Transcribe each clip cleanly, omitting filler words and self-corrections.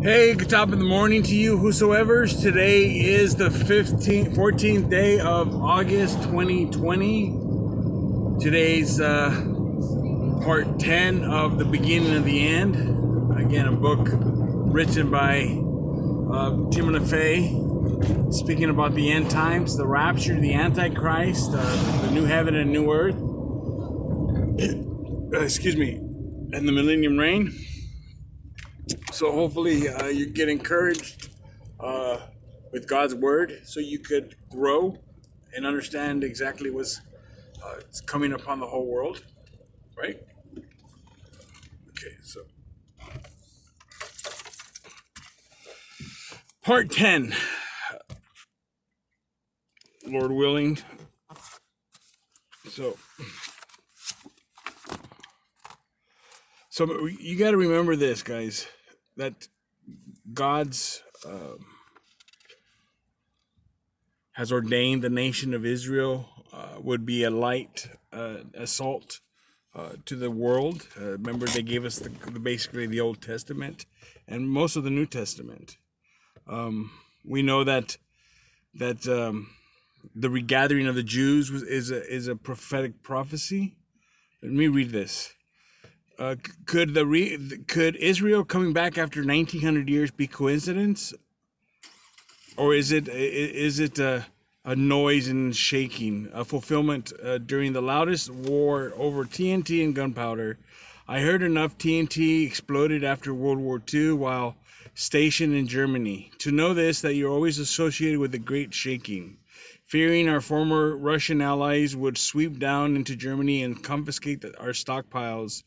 Hey, good top of the morning to you, whosoever's. Today is the 14th day of August 2020. Today's part 10 of The Beginning of the End. Again, a book written by Timothy LaFay, speaking about the end times, the rapture, the Antichrist, the new heaven and new earth, and the millennium reign. So hopefully you get encouraged with God's word so you could grow and understand exactly what's coming upon the whole world, right? Okay, so part 10, Lord willing. So you got to remember this, guys, that God's has ordained the nation of Israel would be a light assault to the world. Remember, they gave us basically the Old Testament and most of the New Testament. We know that the regathering of the Jews is a prophetic prophecy. Let me read this. Could Israel coming back after 1900 years be coincidence, or is it a noise and shaking, a fulfillment during the loudest war over TNT and gunpowder? I heard enough TNT exploded after World War II while stationed in Germany to know this, that you're always associated with the great shaking. Fearing our former Russian allies would sweep down into Germany and confiscate our stockpiles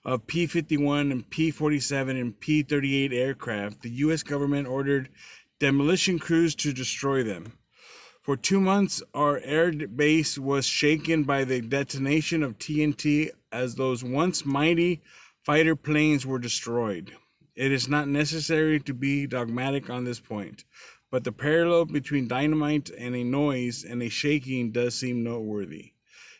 of P-51 and P-47 and P-38 aircraft, the U.S. government ordered demolition crews to destroy them. For 2 months, our air base was shaken by the detonation of TNT as those once mighty fighter planes were destroyed. It is not necessary to be dogmatic on this point, but the parallel between dynamite and a noise and a shaking does seem noteworthy.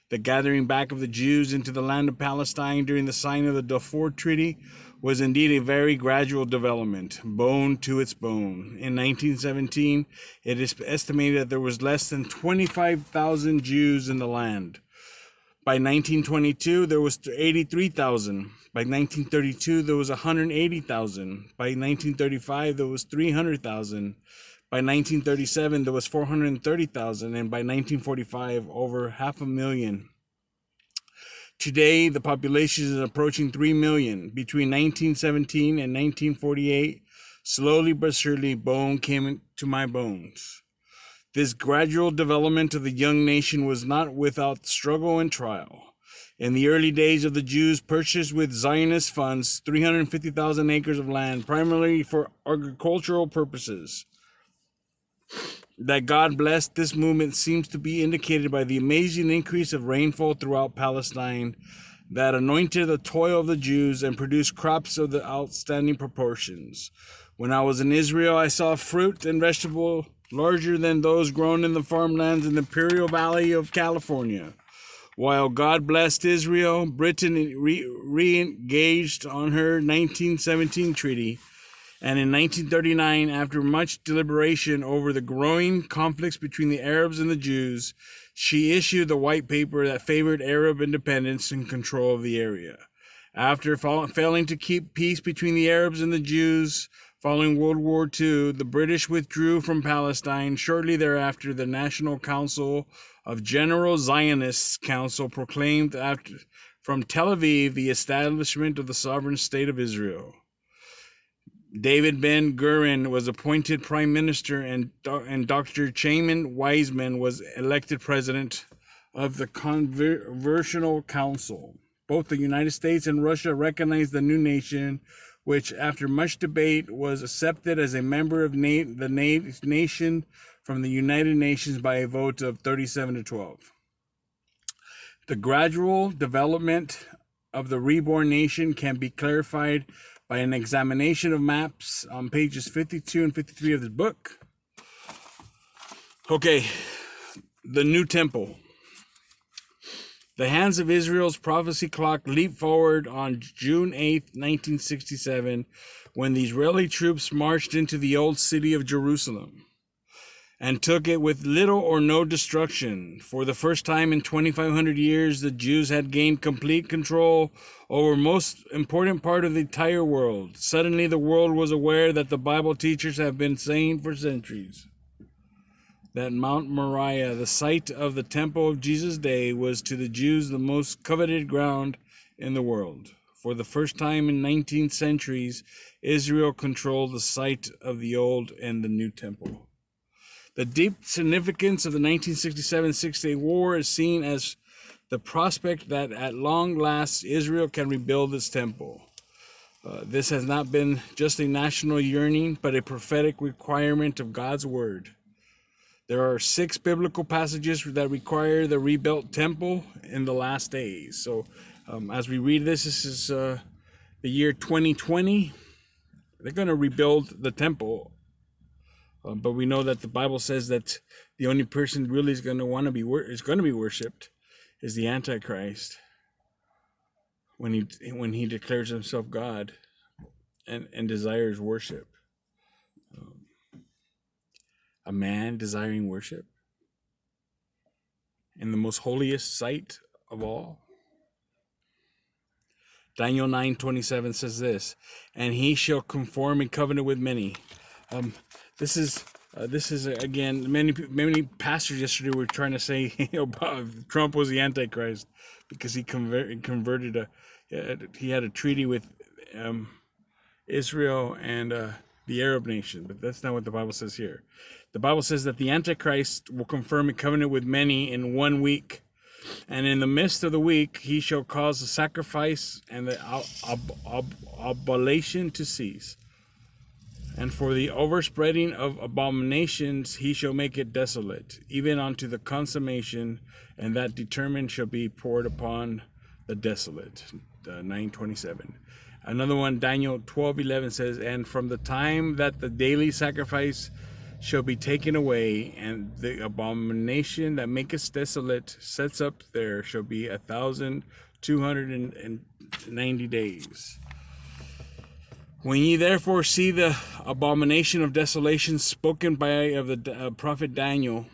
The gathering back of the Jews into the land of Palestine during the signing of the Balfour Treaty was indeed a very gradual development, bone to its bone. In 1917, it is estimated that there was less than 25,000 Jews in the land. By 1922, there was 83,000. By 1932, there was 180,000. By 1935, there was 300,000. By 1937, there was 430,000, and by 1945, over 500,000. Today, the population is approaching 3 million. Between 1917 and 1948, slowly but surely, bone came to my bones. This gradual development of the young nation was not without struggle and trial. In the early days of the Jews purchased with Zionist funds 350,000 acres of land, primarily for agricultural purposes. That God blessed this movement seems to be indicated by the amazing increase of rainfall throughout Palestine that anointed the toil of the Jews and produced crops of the outstanding proportions. When I was in Israel, I saw fruit and vegetable larger than those grown in the farmlands in the Imperial Valley of California. While God blessed Israel, Britain re-engaged on her 1917 treaty. And in 1939, after much deliberation over the growing conflicts between the Arabs and the Jews, she issued the white paper that favored Arab independence and control of the area. After failing to keep peace between the Arabs and the Jews following World War II, the British withdrew from Palestine. Shortly thereafter, the National Council of General Zionists Council proclaimed from Tel Aviv the establishment of the sovereign state of Israel. David Ben-Gurion was appointed prime minister, and Dr. Chaim Weizmann was elected president of the Constitutional Council. Both the United States and Russia recognized the new nation, which, after much debate, was accepted as a member of the nation from the United Nations by a vote of 37-12. The gradual development of the reborn nation can be clarified by an examination of maps on pages 52 and 53 of this book. Okay, the new temple. The hands of Israel's prophecy clock leaped forward on June 8th, 1967, when the Israeli troops marched into the old city of Jerusalem and took it with little or no destruction. For the first time in 2,500 years, the Jews had gained complete control over most important part of the entire world. Suddenly, the world was aware that the Bible teachers have been saying for centuries that Mount Moriah, the site of the temple of Jesus' day, was to the Jews the most coveted ground in the world. For the first time in 19 centuries, Israel controlled the site of the old and the new temple. The deep significance of the 1967 Six-Day War is seen as the prospect that at long last Israel can rebuild its temple. This has not been just a national yearning, but a prophetic requirement of God's word. There are 6 biblical passages that require the rebuilt temple in the last days. So as we read this is the year 2020. They're going to rebuild the temple. But we know that the Bible says that the only person really is going to be worshipped is the Antichrist when he declares himself God and desires worship. A man desiring worship in the most holiest site of all. Daniel 9:27 says this, and he shall conform a covenant with many. This is again, many pastors yesterday were trying to say Trump was the Antichrist because he converted he had a treaty with Israel and the Arab nation, but that's not what the Bible says here. The Bible says that the Antichrist will confirm a covenant with many in 1 week, and in the midst of the week he shall cause the sacrifice and the oblation to cease. And for the overspreading of abominations he shall make it desolate, even unto the consummation, and that determined shall be poured upon the desolate. 9:27. Another one, Daniel 12:11 says, and from the time that the daily sacrifice shall be taken away, and the abomination that maketh desolate sets up there, shall be 1,290 days. When ye therefore see the abomination of desolation spoken by of the prophet Daniel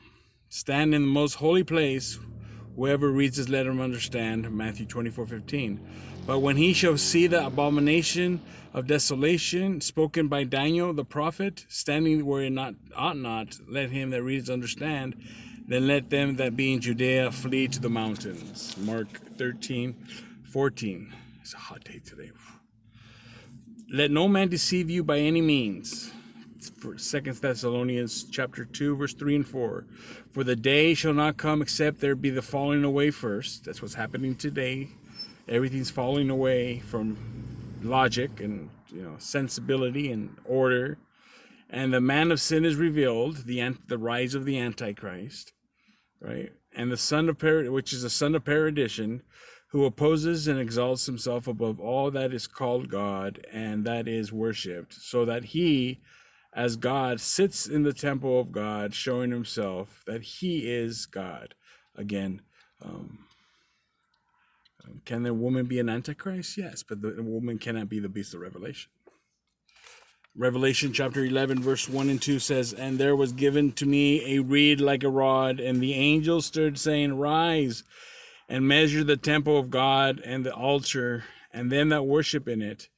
stand in the most holy place, whoever reads this, let him understand. Matthew 24:15. But when he shall see the abomination of desolation spoken by Daniel the prophet standing where it ought not, let him that reads understand. Then let them that be in Judea flee to the mountains. Mark 13:14. It's a hot day today. Let no man deceive you by any means. For 2 Thessalonians chapter 2, verse 3 and 4. For the day shall not come except there be the falling away first. That's what's happening today. Everything's falling away from logic and sensibility and order. And the man of sin is revealed, the rise of the Antichrist, right? And the son of which is the son of perdition, who opposes and exalts himself above all that is called God and that is worshipped, so that he, as God, sits in the temple of God, showing himself that he is God. Again, can the woman be an Antichrist? Yes, but the woman cannot be the beast of Revelation. Revelation chapter 11, verse 1 and 2 says, and there was given to me a reed like a rod, and the angel stood saying, rise and measure the temple of God and the altar and them that worship in it.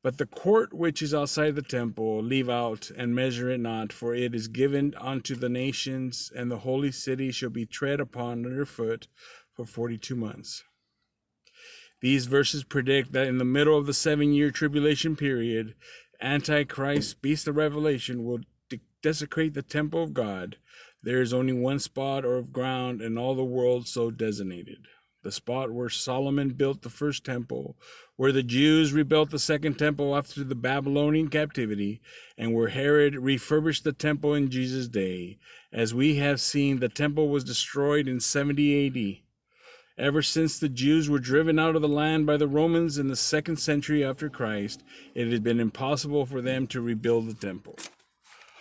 But the court which is outside the temple leave out, and measure it not, for it is given unto the nations, and the holy city shall be tread upon underfoot for 42 months. These verses predict that in the middle of the 7-year tribulation period, Antichrist, beast of Revelation, will desecrate the temple of God. There is only one spot of ground in all the world so designated. The spot where Solomon built the first temple, where the Jews rebuilt the second temple after the Babylonian captivity, and where Herod refurbished the temple in Jesus' day. As we have seen, the temple was destroyed in 70 AD. Ever since the Jews were driven out of the land by the Romans in the 2nd century after Christ, it has been impossible for them to rebuild the temple.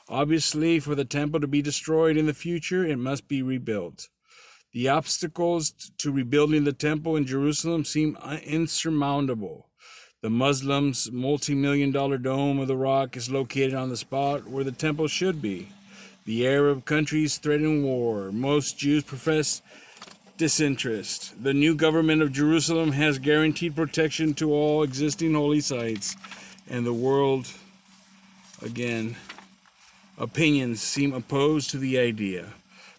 Obviously, for the temple to be destroyed in the future, it must be rebuilt. The obstacles to rebuilding the temple in Jerusalem seem insurmountable. The Muslims' multi-million-dollar Dome of the Rock is located on the spot where the temple should be. The Arab countries threaten war. Most Jews profess disinterest. The new government of Jerusalem has guaranteed protection to all existing holy sites. And the world, again, opinions seem opposed to the idea.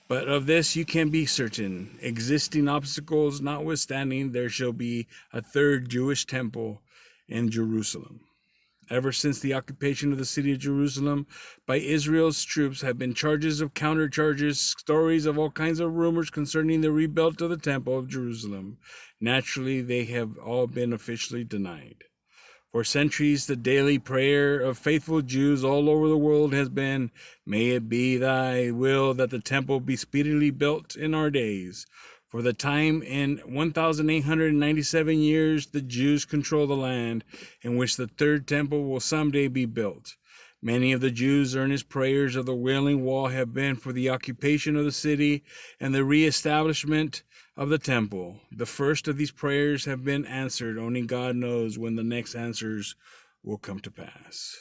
But of this you can be certain. Existing obstacles notwithstanding, there shall be a third Jewish temple in Jerusalem. Ever since the occupation of the city of Jerusalem by Israel's troops have been charges of countercharges, stories of all kinds of rumors concerning the rebuild of the temple of Jerusalem. Naturally, they have all been officially denied. For centuries, the daily prayer of faithful Jews all over the world has been, "May it be thy will that the temple be speedily built in our days." For the time in 1,897 years, the Jews control the land in which the third temple will someday be built. Many of the Jews' earnest prayers of the Wailing Wall have been for the occupation of the city and the reestablishment of the temple. The first of these prayers have been answered. Only God knows when the next answers will come to pass.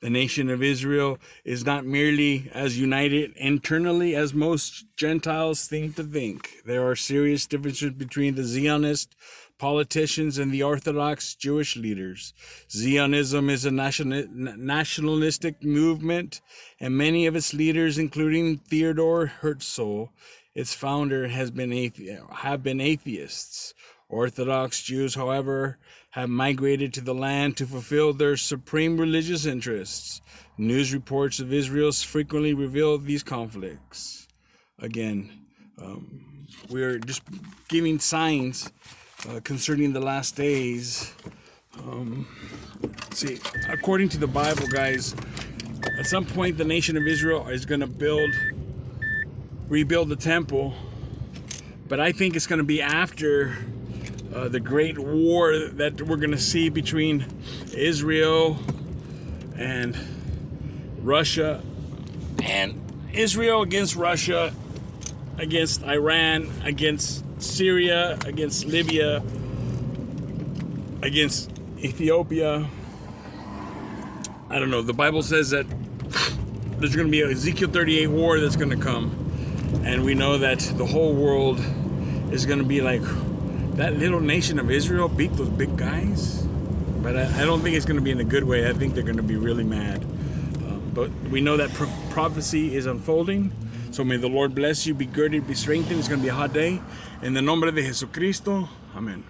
The nation of Israel is not merely as united internally as most Gentiles seem to think. There are serious differences between the Zionist politicians and the Orthodox Jewish leaders. Zionism is a nationalistic movement, and many of its leaders, including Theodor Herzl, its founder, have been atheists. Orthodox Jews, however, have migrated to the land to fulfill their supreme religious interests. News reports of Israel frequently reveal these conflicts. Again, we are just giving signs concerning the last days. See, according to the Bible, guys, at some point the nation of Israel is going to rebuild the temple, but I think it's going to be after the great war that we're going to see between Israel and Russia, and Israel against Russia, against Iran, against Syria, against Libya, against Ethiopia. I don't know. The Bible says that there's going to be an Ezekiel 38 war that's going to come, and we know that the whole world is going to be like, that little nation of Israel beat those big guys. But I don't think it's going to be in a good way. I think they're going to be really mad. But we know that prophecy is unfolding. So may the Lord bless you, be girded, be strengthened. It's going to be a hot day. En el nombre de Jesucristo. Amén.